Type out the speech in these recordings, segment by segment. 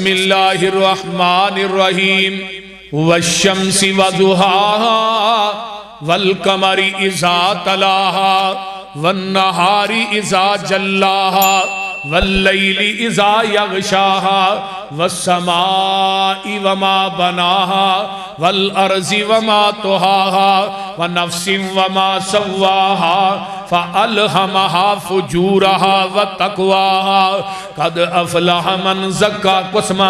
اللہ الرحمن الرحیم والشمس وضحاها والقمر اذا تلاها والنہار اذا جلاها واللیل اذا یغشاها والسماء وما بناها والارض وما طحاها ونفس وما سواها فألہمها فجورها وتقواها قد افلح من زکا قسم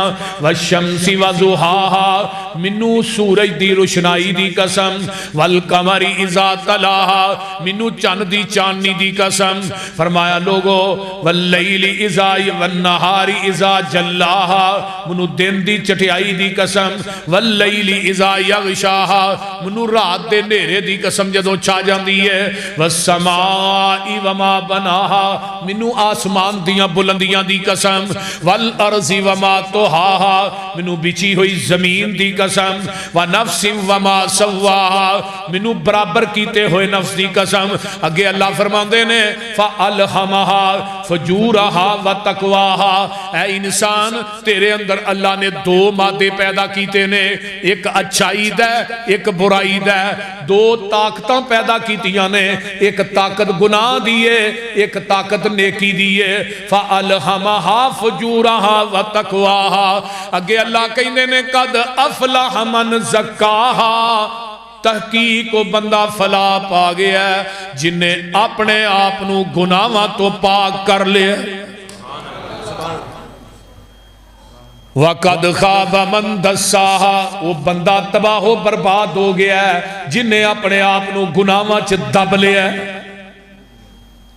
والشمس وضحاها منو سورج دی روشنائی دی قسم والقمر اذا تلاها منو چاند دی چاندنی دی قسم فرمایا لوگو واللیل اذا والنہار اذا جلاها منو دن دی چٹیائی دی قسم واللیل اذا یغشاها منو رات دے نیرے دی قسم جدو چھا جاندی ہے والسماء وما بناها منو آسمان دیاں بلندیاں دی قسم والارض وما طحاها منو بچی ہوئی زمین دی قسم ونفس وما سواها منو برابر کیتے ہوئے نفس دی قسم اگے اللہ فرماندے نے فَأَلْحَمَهَا فَجُورَهَا وَتَقْوَاهَا اے انسان تیرے اندر اللہ نے دو مادے پیدا کیتے نے ایک اچھائی دے ایک برائی دے دو طاقتاں پیدا کیتیاں نے ایک طاقت گناہ دیئے ایک طاقت نیکی دیئے فَأَلْحَمَهَا فُجُورَهَا وَتَقْوَاهَا اگے اللہ کہنے نے قد افلح من زکاها تحقیق و بندہ فلا پا گیا ہے جن نے اپنے آپنو گناہاں تو پاک کر لیا وَقَدْ خَابَ مَنْ دَسَّاهَا وہ بندہ تباہ و برباد ہو گیا ہے جن نے اپنے آپنو گناہاں چھ دب لیا ہے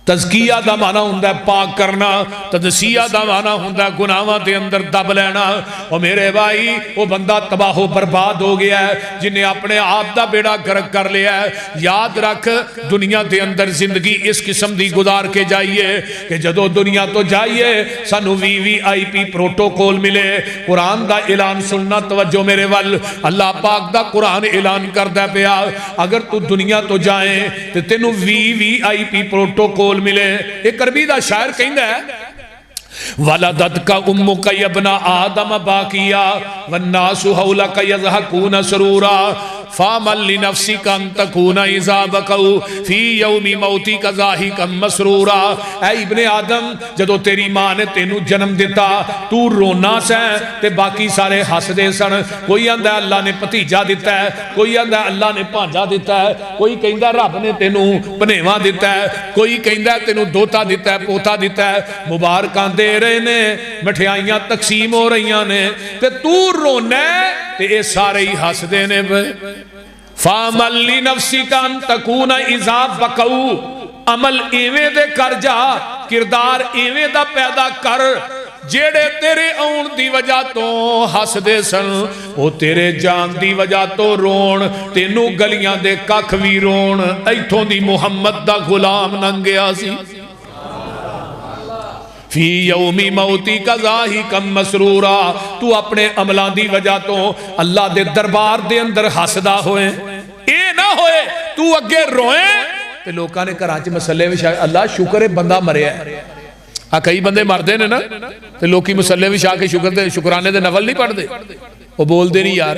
تزکیہ دا معنی ہوندہ ہے پاک کرنا تدسیہ دا معنی ہوندہ ہے گناہاں دے اندر دب لینا اور میرے بھائی وہ بندہ تباہ و برباد ہو گیا ہے جنہیں اپنے آپ دا بیڑا گرک کر لیا ہے یاد رکھ دنیا دے اندر زندگی اس قسم دی گزار کے جائیے کہ جدو دنیا تو جائیے سانو VVIP پروٹوکول ملے قرآن دا اعلان سننا توجہ میرے وال اللہ پاک دا قرآن اعلان کر دے پیا اگر تو دنیا تو جائیں تو تینو VVIP پروٹوکول ملے ایک عربی دا شاعر کہندہ ہے وَلَدَتْكَ أُمُّكَ يَبْنَ آدَمَ بَاقِيًا وَالنَّاسُ حَوْلَكَ يَضْحَكُونَ سُرُورًا فَعَمَلْ لِنَفْسِكَ أَن تَكُونَ إِذَا بَكَوْا فِي يَوْمِ مَوْتِكَ ضَاحِكًا مَسْرُورًا اے ابن آدم جدو تیری ماں نے تینو جنم دیتا تو رونا سے تے باقی سارے ہس دے سن کوئی آندہ اللہ نے پتیجا دیتا ہے کوئی آندہ اللہ نے پانجا دیتا ہے کوئی کہندہ رب نے تینو پنیواں دیتا ہے کوئی کہندہ تینو دوتا دیتا ہے پوتا دیتا ہے مبارکان دے رہے نے مٹھیائیاں تقسیم ہو رہیاں نے تے تو رونے تے اے سارے ہی ہس دینے بے فَعَمَلْ لِنَفْسِكَ أَن تَكُونَ إِذَا بَقَوْا عمل ایویں دے کر جا کردار ایویں دا پیدا کر جیڑے تیرے اون دی وجہ تو ہس دے سن وہ تیرے جان دی وجہ تو رون تینو گلیاں دے ککھ وی رون ایتھوں دی محمد دا غلام ننگیا سی فی یومی موتی کا ضاحکا مسرورا تو اپنے عملان دی وجہ تو اللہ دے دربار دے اندر حسدہ ہوئے اے نہ ہوئے تو اگے روئیں تے لوکاں نے کراچی مسئلے میں شاہ اللہ شکر ہے بندہ مرے ہے کئی بندے مردے نے نا تے لوکی مسئلے میں شاہ کے شکرانے دے نفل نہیں پڑھ دے وہ بول دے نہیں یار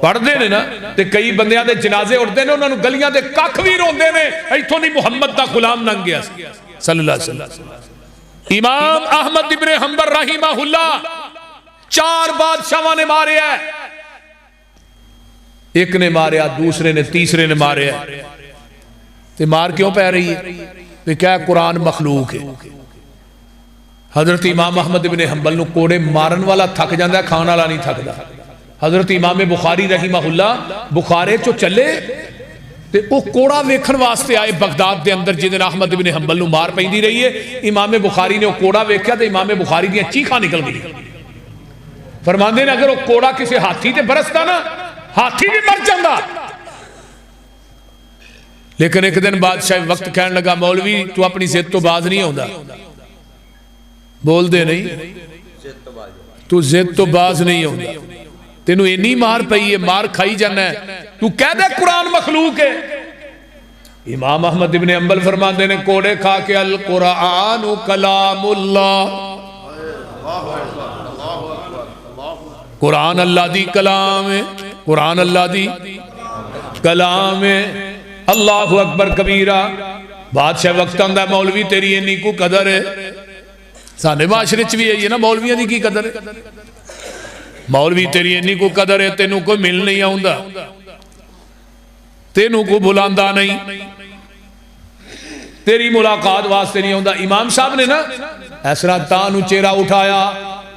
پڑھ دے نے نا تے کئی بندیاں دے جنازے اٹھ دے نے انہوں نے گلیاں دے ککھ بھی رون دے نے ایتھوں نہیں محمد دا غلام ننگ گیا صلی اللہ علیہ وسلم امام احمد ابن حنبل رحمہ اللہ 4 بادشاہاں نے مارے ہیں ایک نے ماریا دوسرے نے تیسرے نے مارے ہیں تے مار کیوں پہ رہی ہے کہ کیا قرآن مخلوق ہے حضرت امام احمد ابن حنبل نو کوڑے مارن والا تھک جاندہ ہے کھانا والا نہیں تھک دا حضرت امام بخاری رحمہ اللہ بخارے چو چلے تے او کوڑا ویکھن واسطے آئے بغداد دے اندر جدن احمد ابن حنبل نو مار پہندی رہی ہے امام بخاری نے او کوڑا ویکھیا تے امام بخاری دیا چیخاں نکل گئی فرماندے نے اگر وہ کوڑا کسی ہاتھی تے برستا نا ہاتھی بھی مر جاندہ لیکن ایک دن بادشاہ وقت کہنے لگا مولوی تو اپنی زد تو باز نہیں ہوندہ بول دے نہیں تو زد تو باز نہیں ہوندہ تینو اینی مار پئی ہے مار کھائی جانا ہے تو کہہ دے قرآن مخلوق ہے امام احمد ابن حنبل فرماندے نے کوڑے کھا کے القرآن کلام اللہ قرآن اللہ دی کلام ہے، قرآن اللہ دی کلام ہے۔ اللہ اکبر کبیرہ۔ بادشاہ وقت آندا ہے مولوی تیری اینی کو قدر ہے، سانے معاشرے چ بھی ہے یہ نا مولویاں دی کی قدر ہے، مولوی تیری اینی کو قدر ہے، تینوں کو مل نہیں آؤندا، تینوں کو بلاندا نہیں، تیری ملاقات واسطے نہیں آؤندا۔ امام صاحب نے نا ایسرا تانو چہرہ اٹھایا،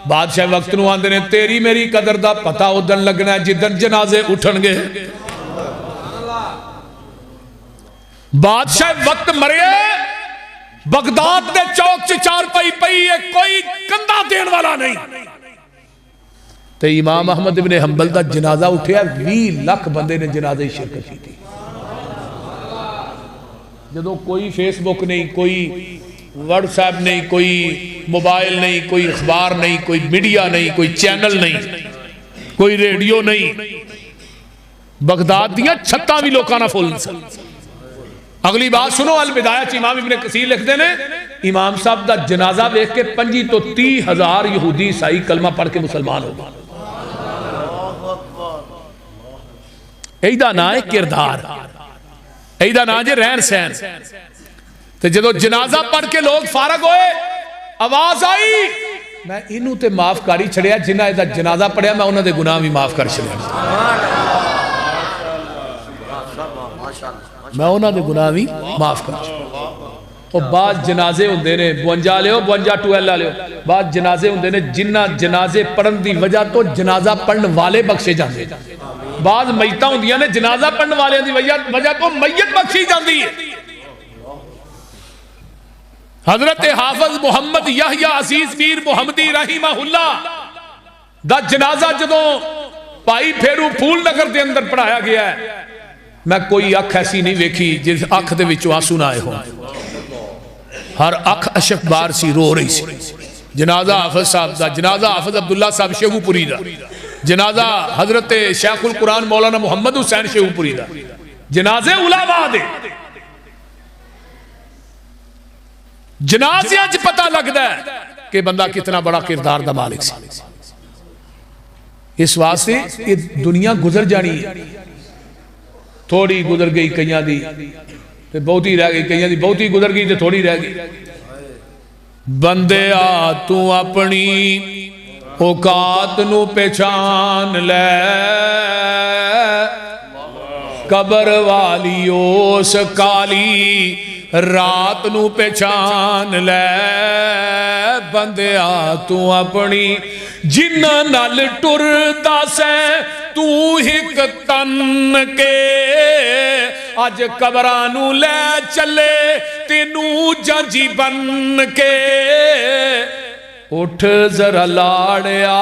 بادشاہ وقت نو آندے نے تیری میری قدر دا پتہ ادن لگنا ہے جدن جنازے اٹھن گے۔ بادشاہ وقت مرے بغداد دے چوک چ چار پئی پئی ہے، کوئی کندھا دین والا نہیں، تے امام احمد ابن حنبل دا جنازہ اٹھیا، 20 لاکھ بندے نے جنازے شرکت کی تھی۔ جدو کوئی فیس بک نہیں، کوئی واٹس ایپ نہیں، کوئی موبائل نہیں، کوئی اخبار نہیں، کوئی میڈیا نہیں، کوئی چینل نہیں، کوئی ریڈیو نہیں، بغداد دیا چھتاں بھی لوکاں نہ پھول سن۔ اگلی بات سنو، البدایہ امام ابن کثیر لکھ دینے امام صاحب دا جنازہ دیکھ کے 25 تو 30 ہزار یہودی عیسائی کلمہ پڑھ کے مسلمان ہو گئے۔ ایدہ نا ہے کردار، ایدہ نا جے رہن سین۔ تو جدو جنازہ پڑھ کے لوگ فارغ ہوئے، آواز آئی میں انہوں تے معاف کاری چھڑیا، جنہ ایدہ جنازہ پڑھیا میں انہوں دے گناہ بھی معاف کر چھڑیا، میں انہوں دے گناہ بھی معاف کر چھڑیا۔ اور بعض جنازے ہوندے نے 52 لے ہو 52 12 لے ہو، بعض جنازے ہوندے نے جنہ جنازے پڑھن دی وجہ تو جنازہ پڑھن والے بخشے جاندے، بعض میتہ ہوندیاں نے جنازہ پڑھن والے دی وجہ تو میت بخشی جاندی ہے۔ حضرت حافظ محمد یحییٰ عزیز میر محمدی رحمہ اللہ دا جنازہ جدوں پائی پھیرو پھول نگر دے اندر پڑھایا گیا ہے، میں کوئی اکھ ایسی نہیں ویکھی جس اکھ دے وچوں آنسو نہ آئے ہوں، ہر اکھ اشک بار سی رو رہی سی۔ جنازہ حافظ صاحب دا، جنازہ حافظ عبداللہ صاحب شیخو پوری دا، جنازہ حضرت شیخ القرآن مولانا محمد حسین شیخو پوری دا، جنازے علماء دے، جنازیاں چ پتہ لگدا ہے کہ بندہ کتنا بڑا کردار دا مالک سی۔ اس واسطے یہ دنیا گزر جانی ہے، تھوڑی گزر گئی کئیاں دی تے بہتی رہ گئی، کئیاں دی بہتی گزر گئی تے تھوڑی رہ گئی۔ بندے آ تو اپنی اوقات نو پہچان لے، قبر والی اس کالی رات نو پہچان لے، بندے آ تو اپنی جنہ نال ٹردا سے تو ہک تن کے، آج قبرانو لے چلے تینو جنجی بن کے، اٹھ ذرا لاڑیا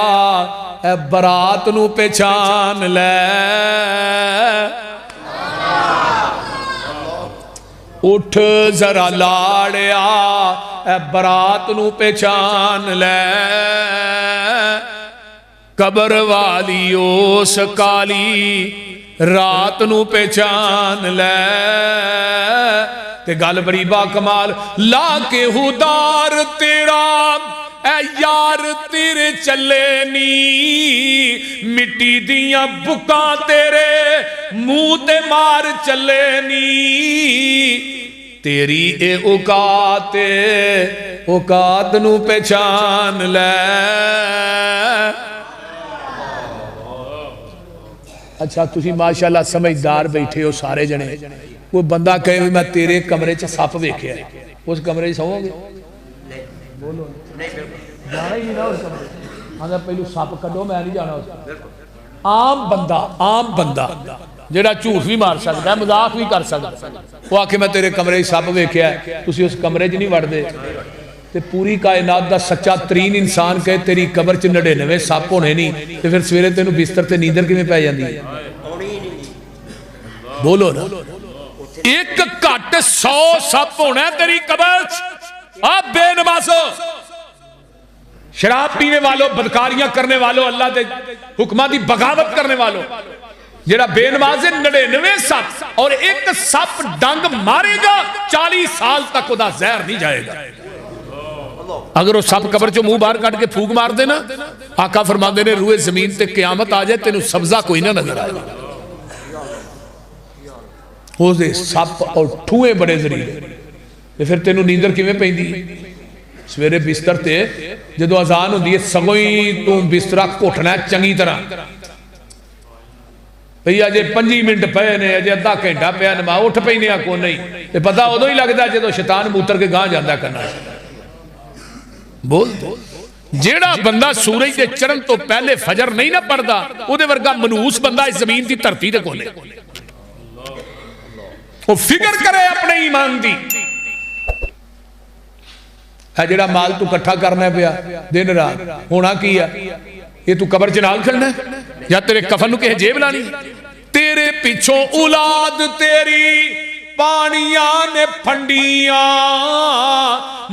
اے برات نو پہچان لے، اٹھ ذرا لاڑیا اے برات نو پہچان لے، قبر والی اس کالی رات نو پہچان لے۔ تے گل بڑی با کمال، لا کے ہدار تیرا اے یار تیرے چلے نی، مٹی دیاں بکاں تیرے منہ تے مار چلے نی، تیری اے اوقات نو پہچان لے۔ اچھا تسی ماشاءاللہ سمجھدار بیٹھے ہو سارے جنے، وہ بندہ کہے میں تیرے کمرے چ سپ ویکھیا ہے، اس کمرے چ سوؤ گے؟ بولو جانا ہی نہیں نا اس کمرے، آندا پہلو سپ کڈو، میں نہیں جانا اس۔ عام بندہ جڑا جھوٹ بھی مار سکتا ہے، مذاق بھی کر سکتا ہے، وہ آکھے میں تیرے کمرے چ سپ ویکھیا ہے، تسی اس کمرے چ نہیں وڑدے، تے پوری کائنات دا سچا ترین انسان کہے تیری قبر چ 99 سپ ہونے نہیں، تے پھر سویرے تینوں بستر تے نیندر کیویں پے جاندی ہے؟ بولو نا، ایک گھٹ 100 سپ ہونا ہے تیری قبر چ۔ آپ بے نمازو، شراب پینے والوں، بدکاریاں کرنے والوں، اللہ دے حکمہ دی بغاوت کرنے والوں، جڑا بے نمازے 99 سپ، اور ایک سپ ڈنگ مارے گا 40 سال تک ادا زہر نہیں جائے گا۔ اگر وہ سب قبر چو منہ باہر کٹ کے پھوک مار دے نا، آقا فرماندے نے روئے زمین تے قیامت آ جائے تینوں سبزہ کوئی نہ نظر آئے. وہ دے سپ اور ٹھوئے بڑے ذریعے تے پھر تینوں نیندر کیویں پیندی؟ سویرے بستر تے جدو اذان ہوندی ہے سگوئی تو بسترہ کوٹھنا ہے چنگی طرح بھئی اجے 5 منٹ پے نے اجے ادھا گھنٹہ پیا نماز اٹھ پینے کو نہیں تے پتہ ادو ہی لگتا ہے جدو شیطان موتر کے گاں جاندہ کرنا بول دے. جیڑا بندہ سورج دے چڑھن تو پہلے فجر نہیں نہ پڑھدا او دے ورگا منحوس بندہ اس زمین دی دھرتی تے کولے. وہ فکر کرے اپنے ایمان دی. ہے جڑا مال تو کٹھا کرنا پیا دن رات ہونا کی ہے یہ تو قبر چنال کھڑنا ہے یا تیرے کفن نو کہ جیب لانی؟ تیرے پیچھوں اولاد تیری پانیاں نے پھنڈیاں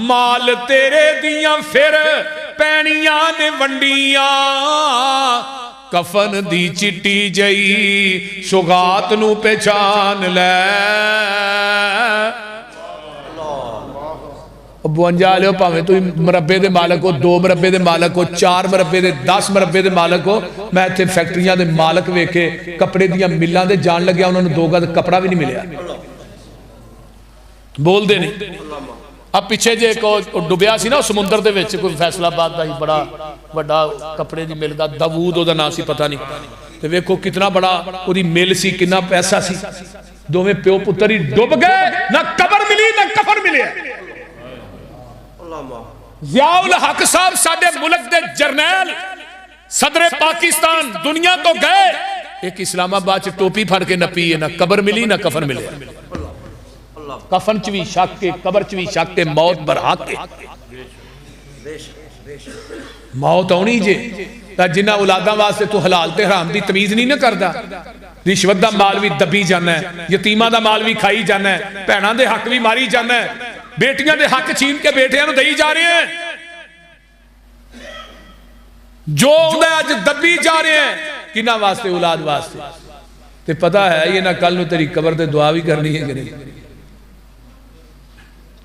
مال تیرے دیاں پھر پینیاں نے ونڈیاں کفن دی چٹی جئی سوغات نو پہچان لے. ابو انجالے ہو پاویں تو مربے دے مالک ہو 2 مربے دے مالک ہو 4 مربے دے 10 مربے دے مالک ہو. میں تھے فیکٹریاں دے مالک ویکھے کپڑے دیاں ملاں دے جان لگیا انہوں نے 2 گز کپڑا بھی نہیں ملیا بول دے نہیں. اب پیچھے جے کو ڈبیا سی نا سمندر دے وچ کوئی فیصلہ آباد دا ہی بڑا بڑا کپڑے دی مل دا داوود او دا نام سی پتہ نہیں تے ویکھو کتنا بڑا او دی مل سی کتنا پیسہ سی دوویں پیو پتر ہی ڈب گئے نہ قبر ملی نہ کفن ملیا. ضیاء الحق صاحب ساڈے ملک دے جرنیل صدر پاکستان دنیا تو گئے ایک اسلام آباد چ ٹوپی پھڑ کے نہ پیے نہ قبر ملی نہ کفن ملے. کفن چ بھی شک کے قبر چ بھی شک کے موت برحق کے موت ہونی جے جنہ اولاداں واسطے تو حلال تے حرام دی تمیز نہیں نہ کردا. رشوت دا مال بھی دبی جانا ہے یتیماں دا مال بھی کھائی جانا ہے بہناں دے حق بھی ماری جانا ہے بیٹیاں دے حق چھین کے بیٹیاں نو دئی جا رہے ہیں جو اج دبی جا رہے ہیں کنہ واسطے اولاد واسطے. تے پتہ ہے یہ نہ کل نو تیری قبر تے دعا بھی کرنی ہے کہ نہیں.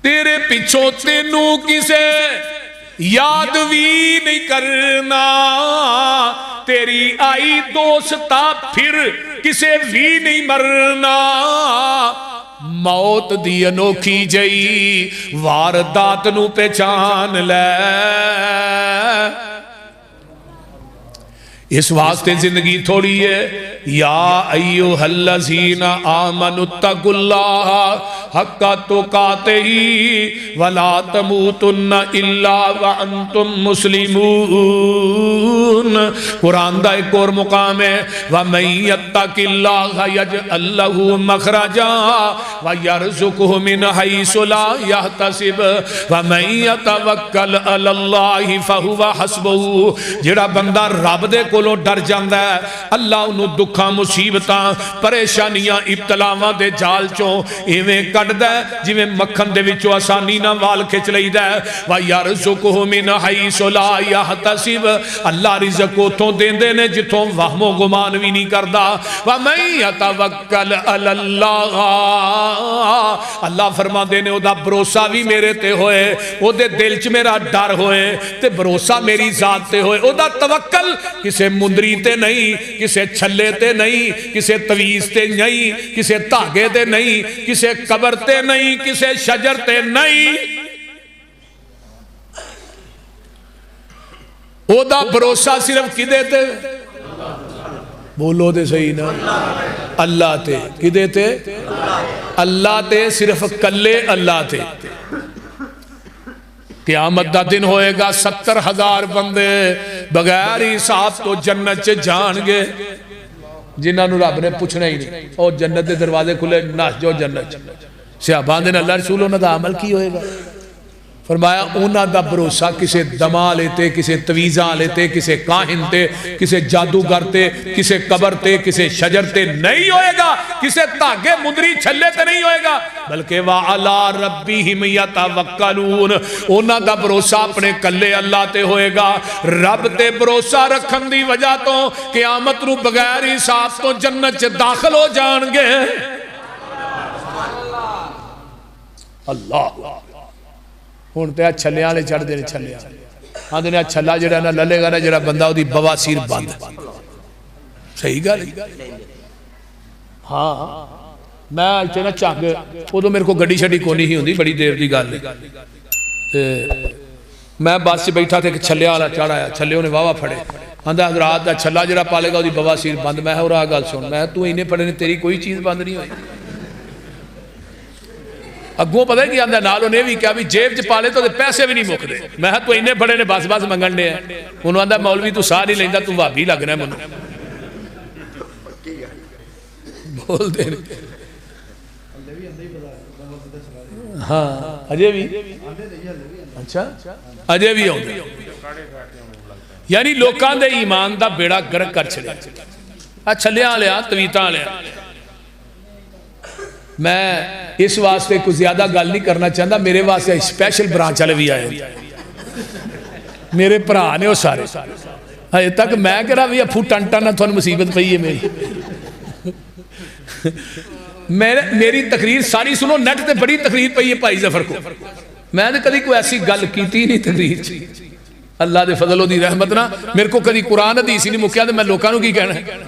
تیرے پیچھوں تینوں کسے یاد بھی نہیں کرنا تیری آئی دوستا پھر کسے بھی نہیں مرنا. موت دی انوکھی جئی واردات نو پہچان لے. اس واسطے زندگی تھوڑی ہے. یا ایوہ الذین آمنوا اتقوا اللہ حق تقاتہ ولا تموتن الا وانتم مسلمون. قرآن دا ایک اور مقام ہے وَمَن يَتَّقِ اللَّهَ يَجْعَل لَّهُ مَخْرَجًا وَيَرْزُقْهُ مِنْ حَيْثُ لَا يَحْتَسِبُ وَمَن يَتَوَكَّلْ عَلَى اللَّهِ فَهُوَ حَسْبُهُ. جڑا بندہ رب دے کولوں ڈر جاندا ہے اللہ انہوں دکھاں مصیبتاں پریشانیاں ابتلاواں دے جال چوں ایویں کڈدا ہے جویں مکھن دے وچوں آسانی نہ وال کھچ لئیدا ہے. وَيَرْزُقْهُ مِنْ حَيْثُ لَا يَحْتَسِبُ اللہ رزق اتھوں دیندے نے جتھوں وہم و گمان بھی نہیں کردا. وَمَن يَتَوَكَّلْ عَلَى اللَّهِ اللہ فرماندے نے او دا بھروسہ بھی میرے تے ہوئے او دے دل چ میرا ڈر ہوئے تے بھروسہ میری ذات تے ہوئے. او دا توکل کسے مندری تے نہیں کسے چھلے تے نہیں کسے تویز تے نہیں کسے دھاگے تے نہیں کسے قبر تے نہیں کسے شجر تے نہیں. او دا بھروسہ صرف کدے تے بولو دے صحیح نا اللہ تے کدے تے اللہ تے صرف کلے اللہ تے. قیامت دا دن ہوئے گا 70,000 بندے بغیر حساب تو جنت چ جان گے جنہاں نو رب نے پوچھنا ہی نہیں. او جنت دے دروازے کھلے نس جو جنت صحابہ نے اللہ رسول انہاں دا عمل کی ہوئے گا. فرمایا انہاں دا بھروسہ کسے دما لیتے کسے تویزاں لیتے کسے کاہن تے کسے جادوگر تے کسے قبر تے کسے شجر تے نہیں ہوئے گا کسے تاگے مندری چھلے تے نہیں ہوئے گا بلکہ وَعَلَىٰ رَبِّهِمْ يَتَوَكَّلُونَ انہاں دا بھروسہ اپنے کلے اللہ تے ہوئے گا. رب تے بھروسہ رکھن دی وجہ تو قیامت نو بغیر حساب تو جنت چ داخل ہو جان گے. اللہ ہوں تو چھلے والے چڑھتے ہیں چھلے آدھے نے چھلا جڑا نہ للے گا نا جڑا بندہ وہ بواسیر بند صحیح گل ہاں میں اتنے نہ چک ادو میرے کو گڈی شڈی کونی ہی ہوندی بڑی دیر کی گل میں بس سے بیٹھا تھا ایک چھلے والا چڑھ آیا چھلے انہیں واہ پھڑے آندھا حضرات دا چھلا جڑا پالے گا وہ بواسیر بند میں اور آ گل سن میں تو انہیں پڑھے نے تیری کوئی چیز بند نہیں ہوئی اگوں پتہ ہے کہ آندھا نال انہیں بھی کیا بھی جیب چ پالے تو پیسے بھی نہیں مکدے میں تو انہیں پڑھے نے بس بس منگن دے ہیں انہوں آندھا مولوی تو ساہ نہیں لیندا تو بھابی لگنا ہے منوں بول دے ہاں اجے بھی اچھا اجے بھی ہوندے یعنی لوکاں دے ایمان دا بیڑا گرک کر چھڑے چھلیاں لیا تویتاں لیا میں اس واسطے کوئی زیادہ گل نہیں کرنا چاہتا میرے واسطے اسپیشل برانچ والے بھی آئے میرے بھرا نے وہ سارے ہجے تک میں کہہ رہا بھی افو ٹن ٹن نہ تھوڑی مصیبت پئی ہے میری تقریر ساری سنو نیٹ تے بڑی تقریر پئی ہے بھائی ظفر کو میں نے کدی کوئی ایسی گل کیتی نہیں تقریر چ اللہ دے فضل و دی رحمت نہ میرے کو کدی قرآن حدیث ہی نہیں مکیا تو میں لوکاں نو کی کہنا ہے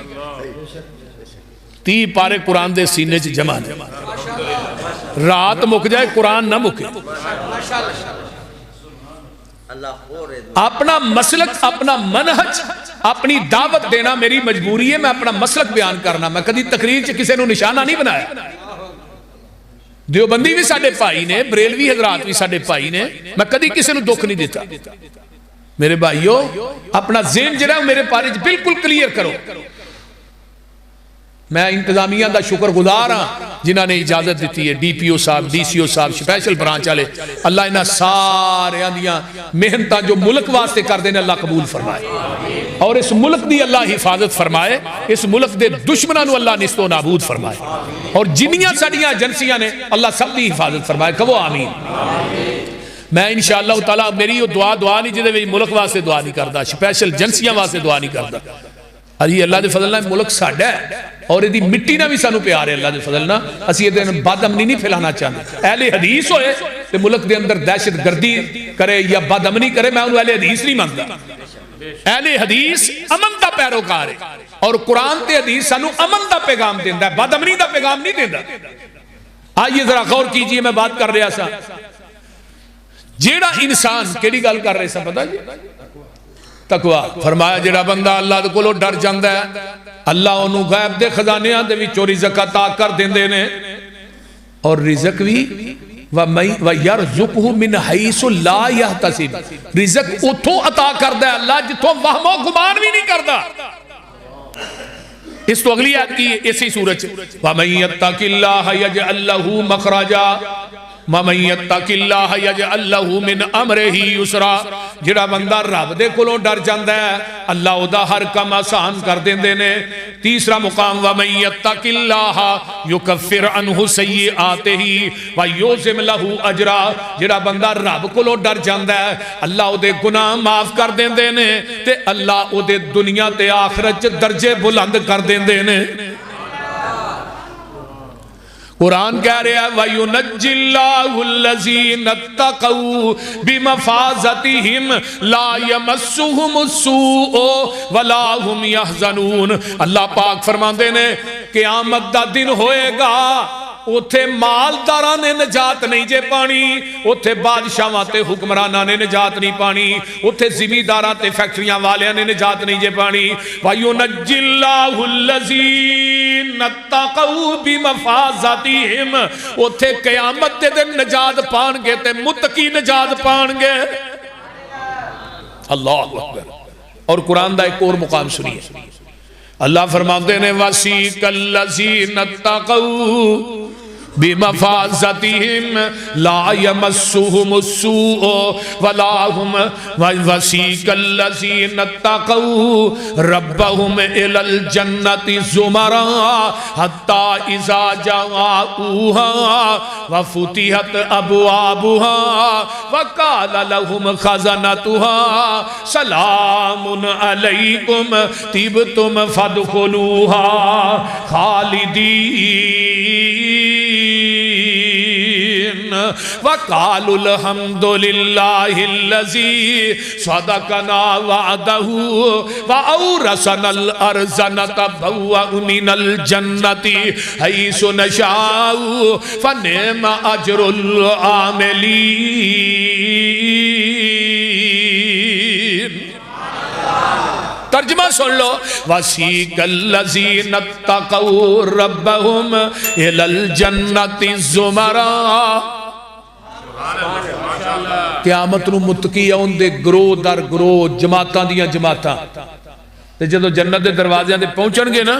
30 پارے قرآن دے سینے چ جمع نے رات مک جائے قرآن نہ مکے اپنا مسلک اپنا منہج اپنی دعوت دینا میری مجبوری ہے میں اپنا مسلک بیان کرنا میں کدی تقریر چ کسی نو نشانہ نہیں بنایا دیوبندی بھی ساڈے بھائی نے بریلوی حضرات بھی ساڈے بھائی نے میں کدی کسی نو دکھ نہیں دیتا میرے بھائیو اپنا ذہن جڑا میرے بارے بالکل کلیئر کرو میں انتظامیہ دا شکر گزار ہاں جنہاں نے اجازت دیتی ہے ڈی پی او صاحب ڈی سی او صاحب اسپیشل برانچ والے اللہ انہاں سارے دیاں محنتاں جو ملک واسطے کر دینے اللہ قبول فرمائے اور اس ملک دی اللہ حفاظت فرمائے اس ملک دے دشمنوں نو اللہ نست و نابود فرمائے اور جنیاں ساڈیاں ایجنسیاں نے اللہ سب دی حفاظت فرمائے کہو آمین میں انشاءاللہ تعالیٰ میری دعا نہیں جدے میں ملک واسطے دعا نہیں کرتا اسپیشل ایجنسیاں واسطے دعا نہیں کرتا علی اللہ دے فضل نہ ملک ساڈا ہے اور یہ مٹی نہ بھی سانو پیار ہے اللہ دے فضل نہ اسی یہ بد امنی نہیں پھیلانا چاہتے اہل حدیث ہوئے کہ ملک دے اندر دہشت گردی کرے یا بد امنی کرے میں انہوں اہل حدیث نہیں مانتا اہل حدیث امن دا پیروکار ہے اور قرآن تے حدیث سانو امن دا پیغام دیندہ ہے بد امنی دا پیغام نہیں دیندہ آئیے ذرا غور کیجئے میں بات کر رہا سا جیڑا انسان کیڑی گل کر رہے سا پتہ جی تقوی فرمایا جیڑا بندہ اللہ دے کولوں ڈر جاندا ہے اللہ انہوں غیب دے خزانیاں دے وچوں رزق عطا کر دیندے نے اور رزق بھی وَيَرْزُقْهُ مِنْ حَيْثُ لَا يَحْتَسِبُ رزق اتھوں عطا کردا ہے اللہ جتھوں وہم و گمان بھی نہیں کردا اس تو اگلی آیت کی اسی سورج وَمَن يَتَّقِ اللَّهَ يَجْعَل لَّهُ مَخْرَجًا وَمَن يَتَّقِ اللَّهَ يَجْعَل لَّهُ مِنْ أَمْرِهِ يُسْرًا جڑا بندہ رب دے کولوں ڈر جاندا ہے اللہ او دا ہر کم آسان کر دیندے نے تیسرا مقام وَمَن يَتَّقِ اللَّهَ يُكَفِّرْ عَنْهُ سَيِّئَاتِهِ وَيُعْظِمْ لَهُ أَجْرًا جڑا بندہ رب کولوں ڈر جاندا ہے اللہ او دے گناہ معاف کر دیندے نے تے اللہ او دے دنیا تے آخرت وچ درجے بلند کر دیندے نے قرآن کہہ رہا ہے وَيُنَجِّ اللَّهُ الَّذِينَ اتَّقَوْا بِمَفَازَتِهِمْ لَا يَمَسُّهُمُ السُّوءُ وَلَا هُمْ يَحْزَنُونَ اللہ پاک فرماندے نے قیامت دا دن ہوئے گا اتھے مالداراں نے نجات نہیں جے پانی اتھے بادشاہاں تے حکمراناں نے نجات نہیں پانی اتھے زمینداراں تے فیکٹریاں والیاں نے نجات نہیں جے پانی وَيُنَجِّ اللَّهُ الَّذِينَ اتَّقَوْا بِمَفَازَتِهِمْ اتھے قیامت دے دن نجات پانگے تے متقی نجات پانگے اللہ اکبر اور قرآن دا ایک اور مقام سنیے اللہ فرماتے ہیں وَسِيقَ الَّذِينَ اتَّقَوْا بِمَفَازَتِهِمْ لَا يَمَسُّهُمُ السُّوءُ وَلَا هُمْ وَسِيقَ الَّذِينَ اتَّقَوْا رَبَّهُمْ إِلَى الْجَنَّةِ زُمَرًا حَتَّى إِذَا جَاءُوهَا وَفُتِحَتْ أَبْوَابُهَا وَقَالَ لَهُمْ خَزَنَتُهَا سَلَامٌ عَلَيْكُمْ طِبْتُمْ فَادْخُلُوهَا خَالِدِينَ وقالوا الحمد للہ الذی صدقنا وعدہ وأورثنا الأرض نتبوأ من الجنة حيث نشاء فنعم أجر العاملين۔ ترجمہ سن لو، وَسِيقَ الَّذِينَ اتَّقَوْا رَبَّهُمْ إِلَى الْجَنَّةِ زُمَرًا۔ قیامت نو متقی آن دے گروہ در گروہ، جماعتاں دیاں جماعتاں، تے جدو جنت دے دروازیاں دے پہنچن گے نا،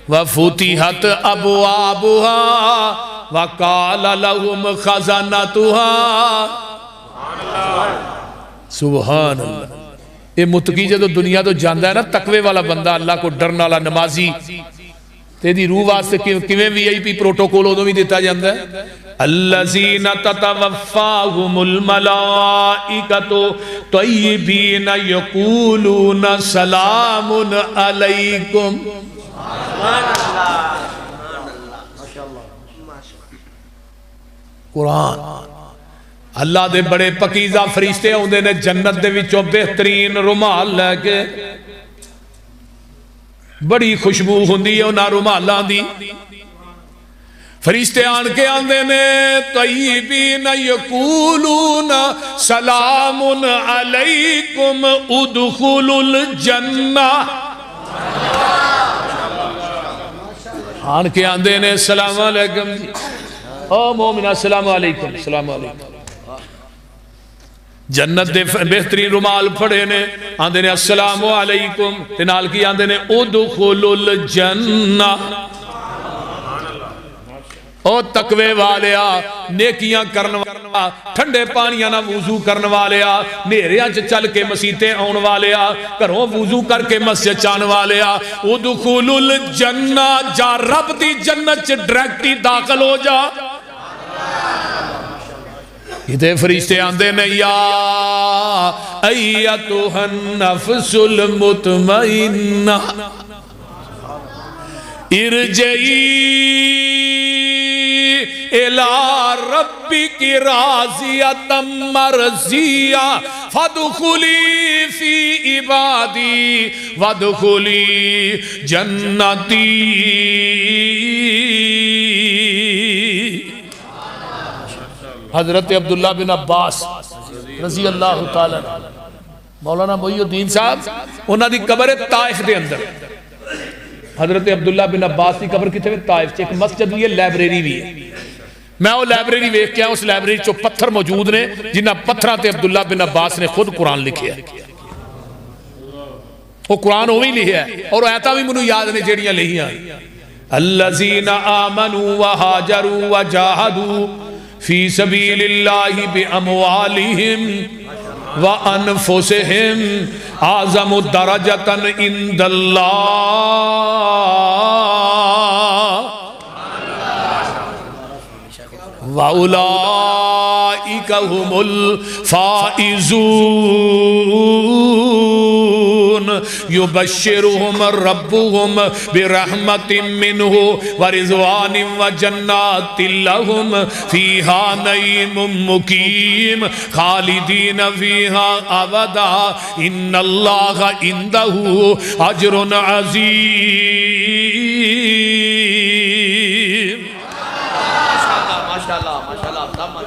وَفُتِحَتْ أَبْوَابُهَا وَقَالَ لَهُمْ خَزَنَتُهَا۔ سبحان اللہ۔ یہ متقی جدو دنیا تو جاندہ ہے نا، تقوی والا بندہ، اللہ کو ڈرنا والا نمازی، تیری روح واسطے کیویں وی آئی پی پروٹوکول ادوں بھی دیتا جاندہ ہے۔ الذین تتوفاہم الملائکۃ طیبین یقولون سلام علیکم۔ قرآن اللہ دے بڑے پکیزہ فرشتے ہوندے نے جنت دے وچوں بہترین رومال لے کے، بڑی خوشبو ہوندی ہے انہاں رومالاں دی، فرشتے آن کے آندے نے طیبین یقولون سلام علیکم ادخلوا الجنہ، آن کے آندے نے السلام علیکم جی، او مومنہ السلام علیکم، السلام علیکم۔ جنت دے بہترین رومال پڑے نے، آندے نے السلام علیکم، تنال کی آندے نے ادخلوا الجنہ۔ او تقوی والیا، نیکیاں کرن والیا، ٹھنڈے پانیاں نہ وضو کرن والیا، نیریاں چل کے مسیطیں آن والیا، گھروں وضو کر کے مسجد چان والیا، ادخلوا الجنہ، جا رب دی جنت چ ڈائریکٹ ہی داخل ہو جا۔ ادھے فرشتے آندے نے یا ایتھا النفس المطمئنہ ارجعی الى ربک راضیۃ مرضیہ فادخلی فی عبادی وادخلی جنتی۔ حضرت عبداللہ بن عباس رضی اللہ تعالیٰ مولانا محی الدین صاحب، انہاں دی قبر ہے طائف دے اندر۔ حضرت عبداللہ بن عباس دی قبر کتے ہوئے طائف، ایک مسجد بھی ہے، لائبریری بھی ہے۔ میں وہ لائبریری ویکھ کے اس لائبریری چو پتھر موجود نے جنہ پتھراں تے عبداللہ بن عباس نے خود قرآن لکھے ہے، وہ قرآن ہوئی لکھے ہے، اور آیتاں بھی منو یاد نے جیڑیاں لکھیاں، الذین آمنوا وہاجروا وجاہدوا فی سبیل اللہ باموالہم وانفسہم اعظم درجۃ عند اللہ وَأُولَئِكَ هُمُ الْفَائِزُونَ يُبَشِّرُهُمْ رَبُّهُمْ بِرَحْمَةٍ مِّنْهُ وَرِضْوَانٍ وَجَنَّاتٍ لَهُمْ فِيهَا نَعِيمٌ مُّقِيمٌ خَالِدِينَ فِيهَا أَبَدًا إِنَّ اللَّهَ عِندَهُ أَجْرٌ عَظِيمٌ۔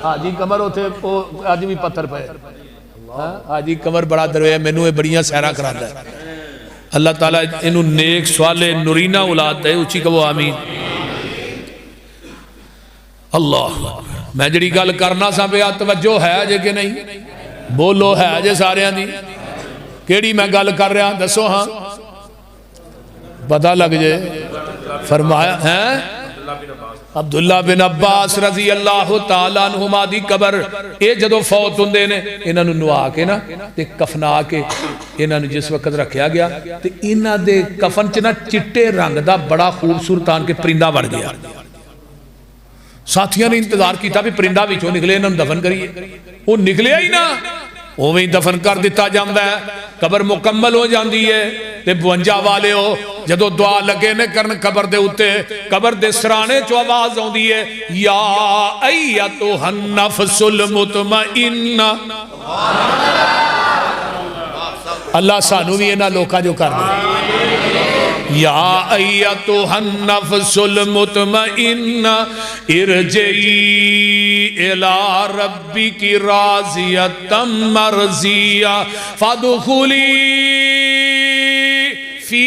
حاجی کمر ہوتے آج بھی پتھر پہ حاجی کمر بڑا دروے میں نے بڑیاں سیرہ کرا ہے۔ اللہ تعالیٰ انہوں نیک سوالے نورینہ اولاد دے، اچھی کہو آمین۔ اللہ میں جڑی گل کرنا سا پہ توجہ ہے آجے کہ نہیں؟ بولو ہے آجے سارے آن دی کیڑی میں گل کر رہا دسو ہاں پتہ لگ جائے۔ فرمایا ہیں عبداللہ بن عباس رضی اللہ تعالیٰ عنہما دی قبر اے جدو فوت ہوندے نے انہاں نو نوا کے نا تے کفنا کے انہاں نو جس وقت رکھیا گیا تے انہاں دے کفن چ نا چٹے رنگ دا بڑا خوبصورت آن کے پرندہ بڑھ گیا۔ ساتھیاں نے انتظار کیتا بھی پرندہ وچوں نکلے انہاں نو دفن کریے، وہ نکلیا ہی نا اوویں ہی دفن کر دیتا جاندا ہے. قبر مکمل ہو جاندی ہے تے 52 والے ہو جدو دعا لگے نے کرن قبر دے اتے قبر دے سرانے چو آواز آندی ہے یا ایتھا النفس المطمئنہ. اللہ سانو بھی انہاں لوکاں جو کر دے یا ایتھا النفس المطمئنہ ارجعی الی ربک راضیۃ مرضیہ فادخلی فی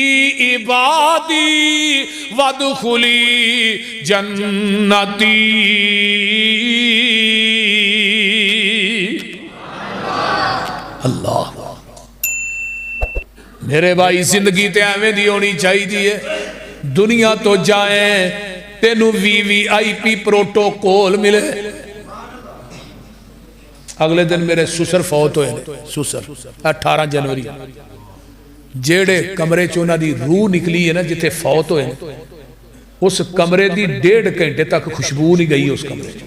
عبادی وادخلی جنتی. اللہ میرے بھائی زندگی تے ایویں دی ہونی چاہیے دنیا تو جائیں تینوں VVIP پروٹوکول ملے. اگلے دن میرے سسر فوت ہوئے سسر 18 جنوری جیڑے کمرے چونا دی روح نکلی ہے نا جتے فوت ہوئے اس کمرے دی 1.5 گھنٹے تک خوشبو نہیں گئی اس کمرے چ.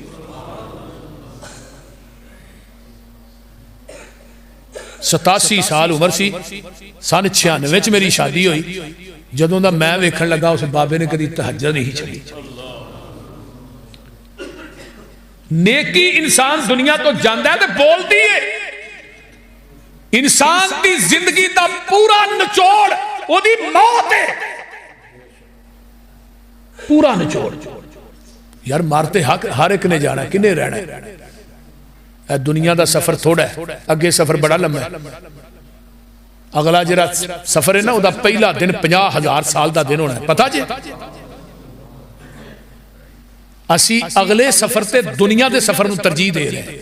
87 سال عمر سی سن 96 میری شادی ہوئی جدوں دا میں ویکھن لگا اس بابے نے کدی تہجد نہیں چھڑی. نیکی انسان دنیا تو جاندا ہے تے بولدی ہے. انسان دی زندگی دا پورا نچوڑ او دی موت ہے. پورا نچوڑ یار مارتے حق ہر ایک نے جانا کنے رہنا ہے. اے دنیا دا سفر تھوڑا ہے اگے سفر بڑا لمبا ہے. اگلا جڑا سفر ہے نا او دا پہلا دن 50,000 سال دا دن ہونا ہے پتہ جی. اسی اگلے سفر تے دنیا دے سفر نو ترجیح دے رہے ہیں.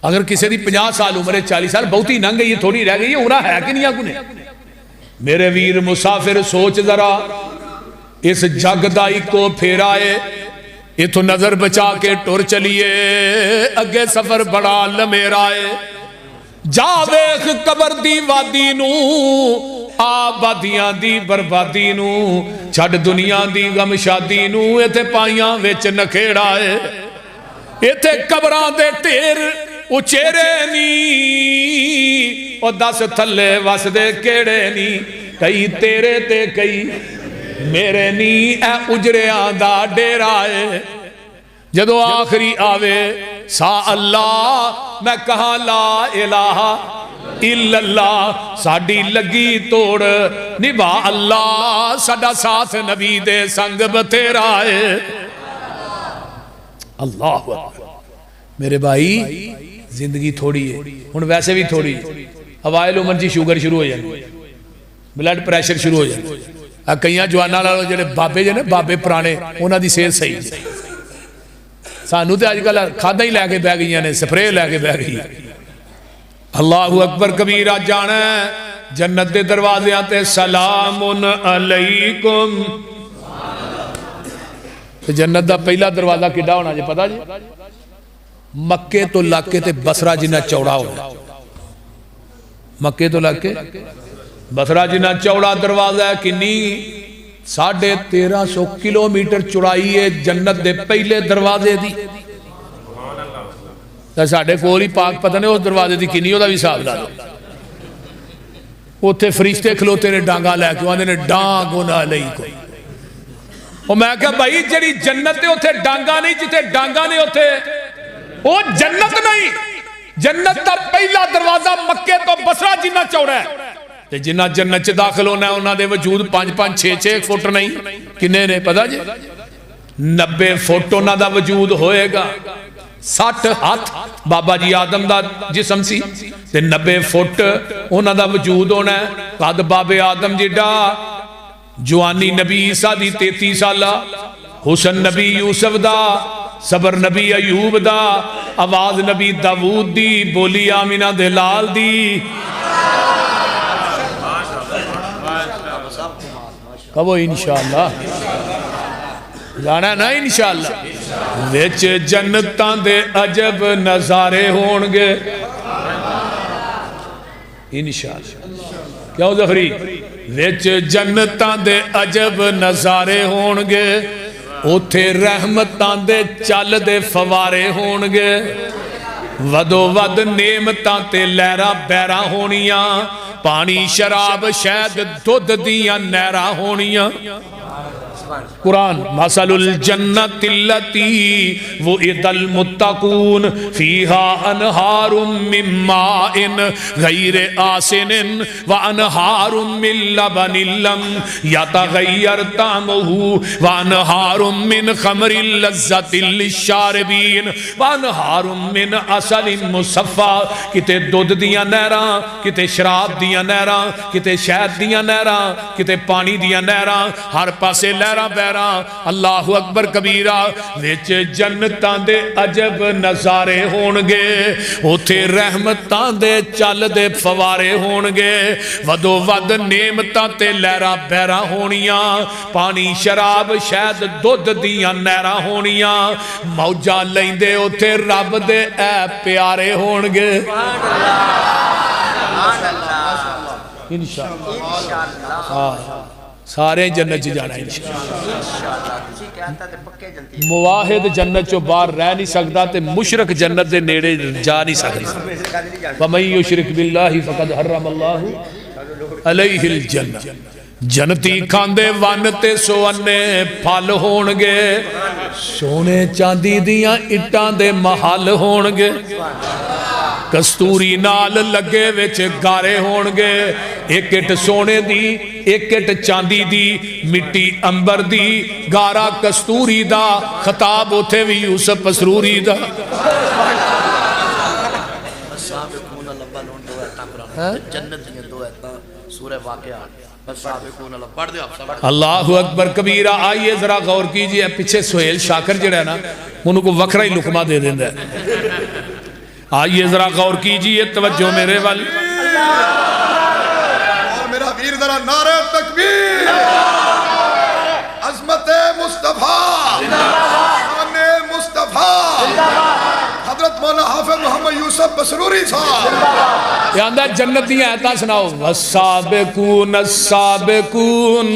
اگر کسی دی 50 سال عمر ہے 40 سال بہتی ننگ گئی ہے تھوڑی رہ گئی ہے انہاں ہے کہ نہیں آگو نے. میرے ویر مسافر سوچ ذرا اس جگ دائی کو پھیرائے اتو نظر بچا کے ٹور چلیے اگے سفر بڑا لمیرا ہے. جا ویخ قبر دی وادی نو آبادیاں دی بربادی نو چھڑ دنیا دی غم شادی نو ایتھے پائیاں ویچ نکھیڑا ہے. ایتھے قبران دے ٹیر اچھیرے نی او 10 تھلے وس دے کیڑے نی کئی تیرے تے کئی میرے نی اے اجریاں دا ڈیرا ہے. جدو آخری آوے سا اللہ میں کہاں لا الہ الا اللہ ساڑی لگی توڑ نبا اللہ ساڑا ساتھ نبی دے سنگ بتیرا ہے. اللہ میرے بھائی زندگی تھوڑی ہے ان ویسے بھی تھوڑی ہے. اوائل عمر جی شوگر شروع ہو جائے بلڈ پریشر شروع ہو جائے. کئیاں جوانا لالو جڑے بابے جنے بابے پرانے انہاں دی صحت صحیح ہے. سانو تے آج کل کھادا ہی لے کے بہ گئی نے سپرے لے کے بہ گئی. اللہ اکبر کبیرہ جانا جنت دے دروازے آتے سلام علیکم. جنت دا پہلا دروازہ کڈا ہونا جی پتا جی مکے تو لاکے تے بسرا جنہ چوڑا ہونا. مکے تو لاکے بسرا جنہ چوڑا دروازہ ہے کنی 1350 کلومیٹر چوڑائی ہے جنت دے پہلے دروازے دی. ساڑھے کول ہی پاک پتہ نہیں اس دروازے دی کنی ہوتا بھی صاحب دا اوتھے فرشتے کھلوتے نے ڈانگا لے کے آنے نے ڈانگونا علیہ کو. اور میں کہا بھائی جڑی جنت تے اوتھے ڈانگا نہیں جتے ڈانگا نہیں اوتھے وہ جنت نہیں. جنت دا پہلا دروازہ مکے تو بسرا جنہ چوڑا ہے تے جنہ جنت چ داخل ہونا ہے انہاں دے وجود 5-5 6-6 فٹ نہیں کنے نے پتا جی 90 فٹ انہاں دا وجود ہوئے گا. 60 ہاتھ بابا جی آدم دا جسم سی تے 90 فٹ انہاں دا وجود ہونا ہے. قد بابے آدم جڑا جوانی نبی عیسیٰ دی 33 سالہ حسن نبی یوسف دا صبر نبی ایوب دا آواز نبی داود دی بولی آمینہ دے لال دی. کبھو انشاءاللہ جانا نا انشاءاللہ ویچ جنتاں دے عجب نظارے ہونگے انشاءاللہ. کیوں ظفری ویچ جنتاں دے عجب نظارے ہونگے اوتھے رحمتاں دے چل دے فوارے ہونگے. ودو ود نعمتاں تے لہراں بیراں ہونیاں پانی شراب شہد دودھ دیاں نہراں ہونیاں قرآن مثل الجنت التي وعد المتقون فيها انہار من ماء غیر آسن وانہار من لبن لم يتغیر طعمه وانہار من خمر لذت للشاربین وانہار من عسل مصفى کتے دودھ دیاں نہراں کتے شراب دیاں نہراں کتے شہد دیاں نہراں کتے پانی دیاں نہراں ہر پاسے بیرا اللہ اکبر کبیرہ وچ جنتاں دے عجب نظارے ہونگے اوتھے رحمتاں دے چل دے فوارے ہونگے ودو ود نعمتاں تے لہراں بیراں ہونیاں پانی شراب شہد دودھ دیاں نہراں ہونیاں موجاں لیندے اوتھے رب دے اے پیارے ہونگے انشاءاللہ سارے جنت جانا انشاءاللہ مواحد جنت چو باہر رہ نہیں سکتا تے مشرک جنت دے نیڑے جا نہیں سکتا وَمَن يُشْرِكْ بِاللَّهِ فَقَدْ حَرَّمَ اللَّهُ عَلَيْهِ الْجَنَّةِ جنتی کھاندے ون تے سونے پھل ہونگے سونے چاندی دیاں اٹاں دے محل ہونگے کستوری نال لگے وچ گارے ہونگے ایک اٹ سونے دی ایک اٹ چاندی دی مٹی امبر دی گارا کستوری دا خطاب ہوتے بھی یوسف پسروری دا اللہ اکبر کبیرہ آئیے ذرا غور کیجئے پیچھے سہیل شاکر جڑا ہے نا انہوں کو وکرہ ہی لقمہ دے دیں دے آئیے ذرا غور کیجئے توجہ میرے والی اور میرا ویر ذرا نعرہ تکبیر عظمت مصطفیٰ شان مصطفیٰ حضرت مولانا حافظ محمد یوسف بسروری صاحب یہ اندر جنتیاں ایتا سناؤ والسابقون السابقون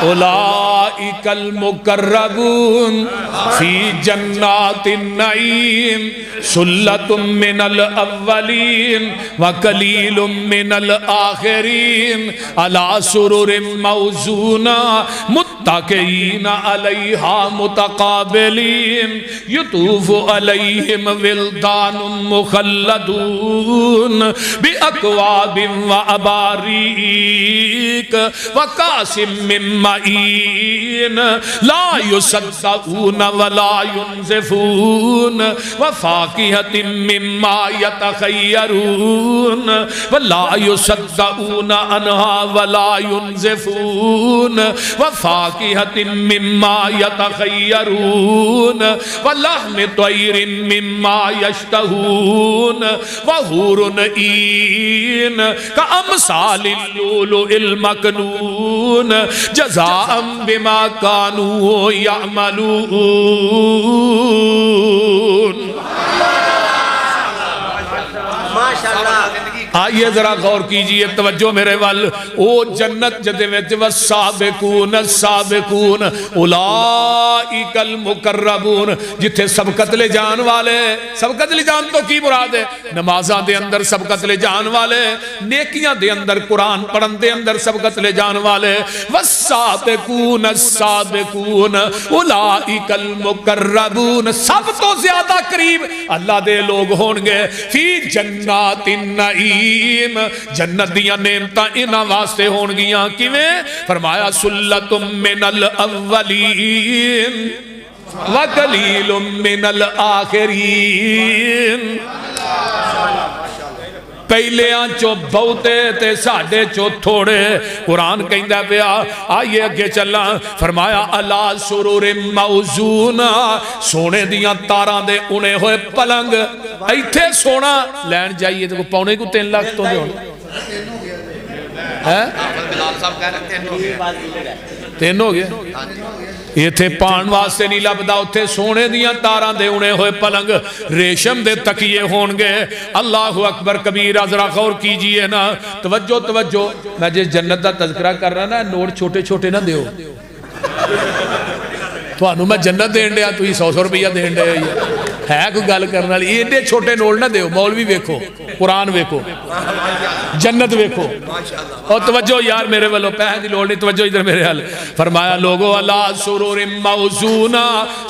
اولئک المقربون فی جنات النعیم سلت من الاولین وقلیل من الاخرین علی سرور موزونہ متقین علیہا متقابلین یطوف علیہم ولدان مخلدون بأکواب و اباریک وقاسم من معین لا یصدقون ولا ینزفون وفاقیت مما یتخیرون ولا یصدقون عنہا ولا ینزفون وفاقیت مما یتخیرون ولحم طیر مما یشتہون وحور عین کامثال اللؤلؤ المکنون جزاء بما کانوا یعملون آئیے ذرا غور کیجئے توجہ میرے وال او جنت جدے وچ والسابقون السابقون اولئک المقربون جتھے سبقت لے جان والے سبقت لے جان تو کی مراد ہے نمازاں دے اندر سبقت لے جان والے نیکیاں دے اندر قرآن پڑھن دے اندر سبقت لے جان والے والسابقون السابقون اولئک المقربون سب تو زیادہ قریب اللہ دے لوگ ہونگے فی جنات النعیم جنت دیاں نعمتاں انہاں واسطے ہونگیاں کیویں فرمایا سلت من الاولین وقلیل من الاخرین پہلیاں چو بہتے تے ساڑھے چو تھوڑے قرآن کہندہ پیا آئیے اگے چلا فرمایا اللہ سرور موزونہ سونے دیاں تاراں دے انہیں ہوئے پلنگ ایتھے سونا لین جائیے تو پونے کو 3 لاکھ تو دے ہونے 3 ہو گئے یہ تھے پان واسطے نہیں لبدا اتھے سونے دیاں تاراں دے انہیں ہوئے پلنگ ریشم دے تکیے ہونگے اللہ اکبر کبیرہ ذرا غور کیجئے نا توجہ توجہ میں جس جنت دا تذکرہ کر رہا نا نوٹ چھوٹے چھوٹے نہ دیو تو انہوں میں جنت دین دیا تو ہی 100 روپیہ دین دیا ہے کوئی گل کرنے والی ایڈے چھوٹے نوٹ نہ دیو مولوی ویکھو قرآن ویکھو جنت ویکھو اور توجہ یار میرے والوں پیسے دی لوڑ نہیں توجہ ادھر میرے حال فرمایا لوگو اللہ سرور موزونہ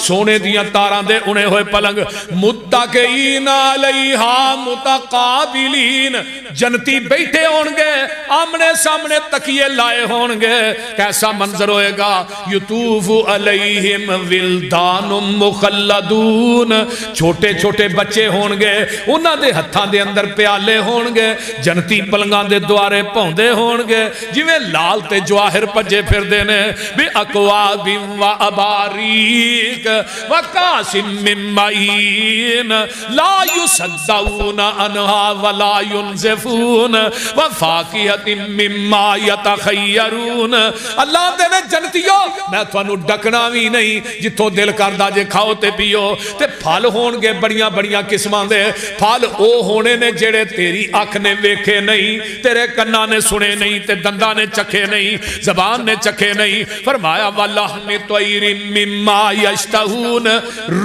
سونے دیاں تاراں دے انہیں ہوئے پلنگ متقین علیہا متقابلین جنتی بیٹھے ہونگے آمنے سامنے تکیے لائے ہونگے کیسا منظر ہوئے گا یطوف علیہم ولدان مخلدون چھوٹے چھوٹے بچے ہونگے انہاں دے ہتھاں دے اندر پیالے ہونگے جنتی پلنگاں دے دوارے پہندے ہونگے جویں لال تے جواہر پجے پھر دینے بے اقواب و اباریک و قاسم من معین لا یصدعون عنہا ولا ینزفون و فاقیت مما یتخیرون اللہ دے نے جنتیوں میں تھانو ڈکنا بھی نہیں جتوں دل کردہ جے کھاؤ تے پیو تے پھل ہونگے بڑیاں بڑیاں قسمان دے پھل او ہونے نے جڑے تیری آنکھ نے ویکھے نہیں تیرے کنہ نے سنے نہیں تے دندہ نے چکھے نہیں زبان نے چکھے نہیں فرمایا وَلَحْمِ طَيْرٍ مِّمَّا يَشْتَهُونَ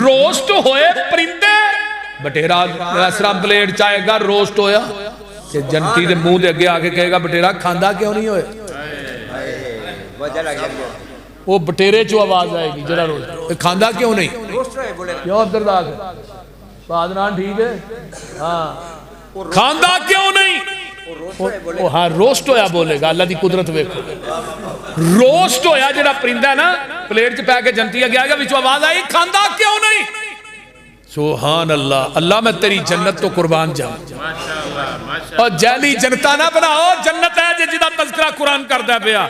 روسٹ ہوئے پرندے بٹیرہ ایسرا بلیڈ چاہے گا روسٹ ہویا کہ جنتی دے منہ دے اگے آگے کہے گا بٹیرہ کھاندہ کیوں نہیں ہوئے وہ بٹیرے چو آواز آئے گی جڑا روسٹ کھاندہ کیوں نہیں کیوں عبداللہ ہے فادران ٹھیک ہے ہاں کھاندہ کیوں نہیں ہاں روسٹ ہویا بولے گا اللہ دی قدرت ویکھو روسٹ ہویا جڑا پرندہ ہے نا پلیٹ چ پہ کے جنتی گیا گا وچ آواز آئی کھاندا کیوں نہیں سبحان اللہ اللہ میں تیری جنت تو قربان جاؤں اور جیلی جنتا نہ بناؤ جنت ہے جدا تذکرہ قرآن کردہ پیا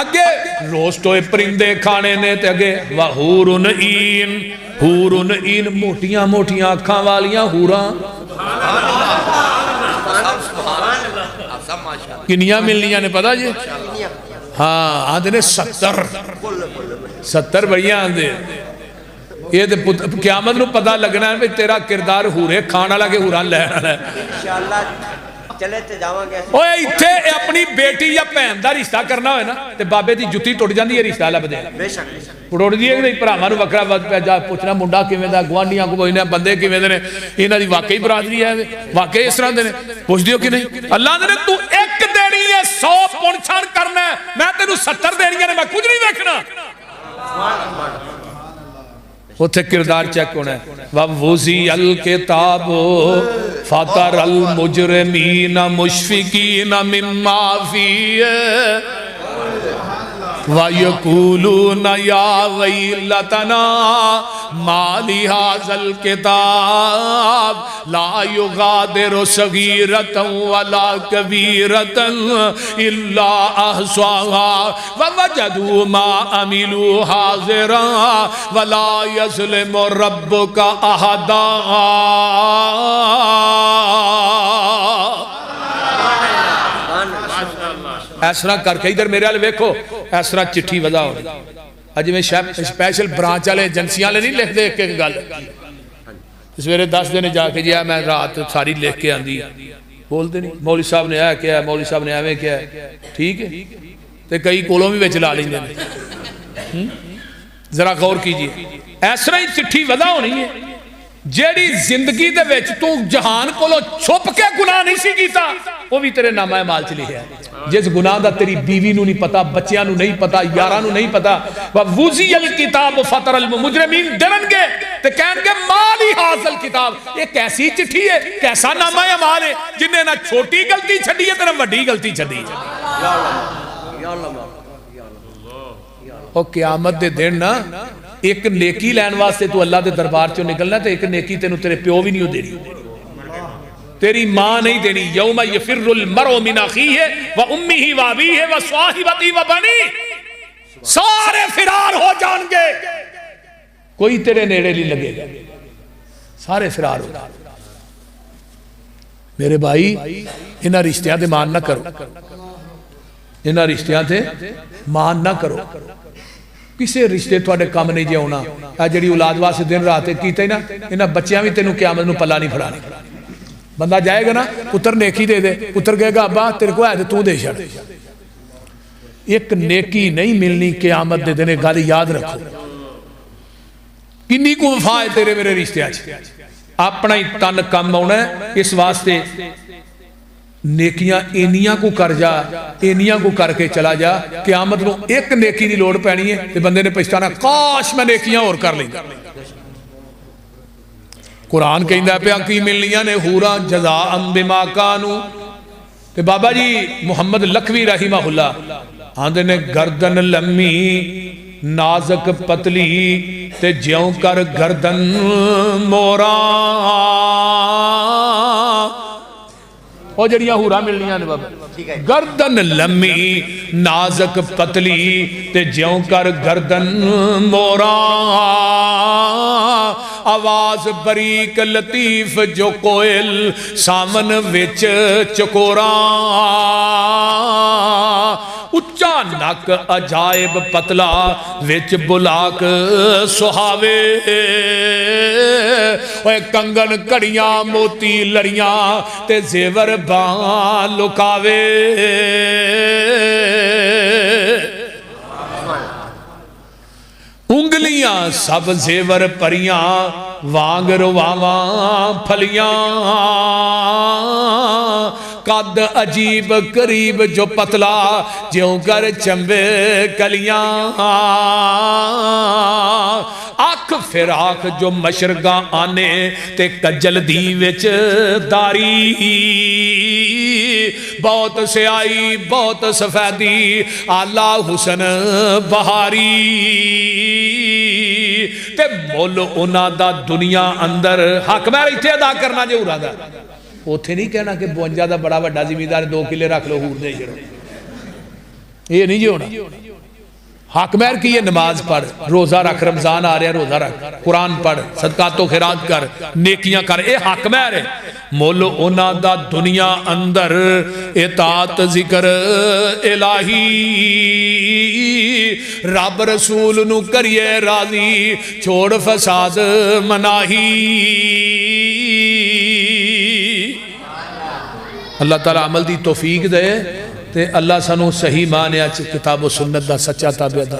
اگے روسٹ ہوئے پرندے کھانے نے تے اگے وحورن این موٹیاں موٹیاں اکھاں والیاں حوراں کنیاں ملنیاں نے پتا جی ہاں آدھے نے 70 بڑیاں آدھے یہ قیامت نو پتا لگنا ہے تیرا کردار ہورے کھانا لگے ہوران لہنا ہے انشاءاللہ چلے تے جاواں گے اوے ایتھے اپنی بیٹی یا بہن دا رشتہ کرنا ہوئے نا تے بابے دی جُتی ٹوٹ جاندی ہے رشتہ لب دے بے شک ٹوٹ دی ہے کہ بھراواں نو وکھرا وقت پہ جا پوچھنا منڈا کیویں دا گوانڈیاں کو انہاں بندے کیویں دے نے انہاں دی واقعی برادری ہے واقعی اس طرح دے نے پوچھ دیو کہ نہیں اللہ نے تو ایک دینی ہے 100 پون چھان کرنا ہے میں تینوں 70 دینی ہے میں کچھ نہیں دیکھنا سبحان اللہ اتھے کردار چیک ہونا ہے وَوُزِيَ الْكِتَابُ فَتَرَ الْمُجْرِمِينَ مُشْفِقِينَ مِمَّا فِيهِ وَيَقُولُونَ يَا وَيْلَتَنَا مَا لِهَذَا الْكِتَابِ لَا يُغَادِرُ صَغِيرَةً وَلَا كَبِيرَةً إِلَّا أَحْصَاهَا وَوَجَدُوا مَا عَمِلُوا حَاضِرًا وَلَا يَظْلِمُ رَبُّكَ أَحَدًا ایسرا کر کے ادھر میرے والے ویکھو ایسرا چٹھی وضع ہو اج میں سپیشل برانچ والے ایجنسیاں لے نہیں لکھ دے ایک گل سویرے 10 دن جا کے جیا میں رات ساری لکھ کے آندی بول دے نہیں مولوی صاحب نے آیا کیا ہے مولوی صاحب نے ایویں کیا ہے ٹھیک ہے تے کئی کولوں بھی وچ لا لیندے نے ذرا غور کیجئے ایسرا ہی چٹھی وضع ہونی ہے جیڑی زندگی دے وچ تو جہان کولو چھپ کے گناہ نہیں سی کیتا وہ بھی تیرے نامہ مال چ لکھیا ہے جس گناہ دا تیری بیوی نو نہیں پتا بچیاں نو نہیں پتا یاراں نو نہیں پتا وَوُزِيَ الْكِتَابُ فَتَرَ الْمُجْرِمِينَ ڈرن گے تے کہیں گے مالی حاصل کتاب یہ کیسی چٹھی ہے کیسا نامہ اعمال ہے جنہیں نہ چھوٹی غلطی چھڈی ہے تے نہ بڑی غلطی چھڈی ہے اور قیامت دے دن نا ایک نیکی لین واسطے تو اللہ دے دربار چوں نکلنا تے ایک نیکی تینوں تیرے پیو بھی نہیں دینی تیری ماں نہیں دینی یوم یفر المرء من اخیہ و امہ و ابیہ و صاحبتہ و بنی سارے فرار ہو جان گے کوئی تیرے نیڑے نہیں لگے گا سارے فرار ہو میرے بھائی انہاں رشتیاں تے مان نہ کرو انہاں رشتیاں تے مان نہ کرو کسے رشتے تھوڑے کام نہیں جے ہونا اے جڑی اولاد واسطے دن رات کیتے نا انہاں بچیاں بھی تینوں قیامت نو پلا نہیں پھڑانی بندہ جائے گا نا پتر نیکی دے دے پتر کہے گا ابا تیرے کو ہے تے تو دے چھڑ ایک نیکی نہیں ملنی قیامت دے دن گل یاد رکھو کنی کو وفا ہے تیرے میرے رشتے آج اپنا ہی تن کم آنا ہے اس واسطے نیکیاں اینیاں کو کر جا اینیاں کو کر کے چلا جا قیامت نو ایک نیکی دی لوڑ پینی ہے تے بندے نے پچھتانا کاش میں نیکیاں اور کر لیں قرآن کہندہ پہ کی ملنیاں نے حورا جزاء بما کانو تے بابا جی محمد لکھوی رحمہ اللہ آندھے نے گردن لمی نازک پتلی تے جیوں کر گردن مورا وہ جڑیاں ہورا ملنیاں نے بابا گردن لمی نازک پتلی تے جیوں کر گردن مورا آواز بریک لطیف جو کوئل سامن وچ چکورا اچھا نک عجائب پتلا وچ بلاک سہاوے کنگن کڑیاں موتی لڑیاں تے زیور بان لکاوے انگلیاں سب زیور پریاں وانگ رواواں پھلیاں قد عجیب قریب جو پتلا جیوں کر چمبے کلیاں آنکھ فراق جو مشرگاں آنے تے کجل دی وچ داری بہت سیائی بہت سفیدی آلہ حسن بہاری تے مول اونا دا دنیا اندر حق میں اتھے ادا کرنا جو ارادہ اوتھے نہیں کہنا کہ 52 دا بڑا بڑا زمیندار 2 کلے رکھ لو ہور دے چھڑو یہ نہیں جو ہونا حق مہر کی یہ نماز پڑھ روزہ رکھ رمضان آ رہا ہے روزہ رکھ قرآن پڑھ صدقات و خیرات کر نیکیاں کر اے حق مہر ہے مولو اونا دا دنیا اندر اطاعت ذکر الہی رب رسول نو کریے راضی چھوڑ فساد مناہی اللہ تعالیٰ عمل دی توفیق دے تے اللہ سانو صحیح معنی کتاب و سنت دا سچا تابع دا